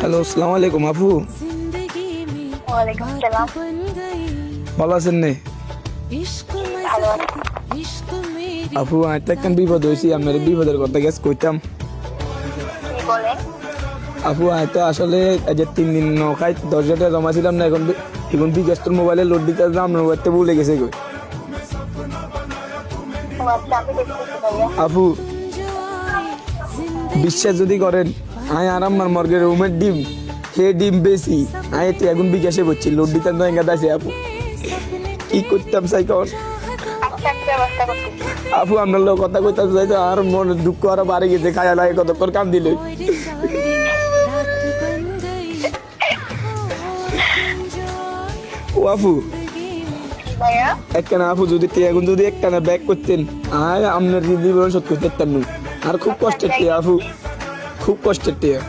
Hello, আসসালামু আলাইকুম আপু। ওয়ালাইকুম আসসালাম। ভালো আছেন নে? ভালো আছি। আপু আমি তো একটা বিপদ হয়েছি, আপনার বিপদের কথা গেছ কইতাম। কি বলেন? আপু আমি তো আসলে এই যে 3 দিন নখাই 10 টাকা জমা ছিলাম না, এখন বিকাশটোর মোবাইলে লোড দিতে আসলাম, আপনার মোবাইলটা ভুলে গেছে কই। ও আচ্ছা, আমি দেখতেছি ভাইয়া। আপু বিশ্বাস যদি করেন, আমি আর আমার মর্গের রুমের ডিম ডিম বেশি আমি তো এখন বিকাশে করছি, লোড দিতাম তো এঙ্গাদ আছে। আপু কি করতাম চাই কর। আচ্ছা, একটা ব্যবস্থা করতেছি। আপু আপনার লোক কথা কইতে চাই তো আর মনে দুঃখ আরো বাড়ে গেছে, খায়া লাগে কতক্ষণ কাম দিলে। ও আপু ভাইয়া, একখানা আপু যদি এখন যদি একখানা ব্যাক করতেন আর আপনার জীবন শোধ করতে পারতাম না। আর খুব কষ্টের টিয়া আপু, খুব কষ্টের টিয়া।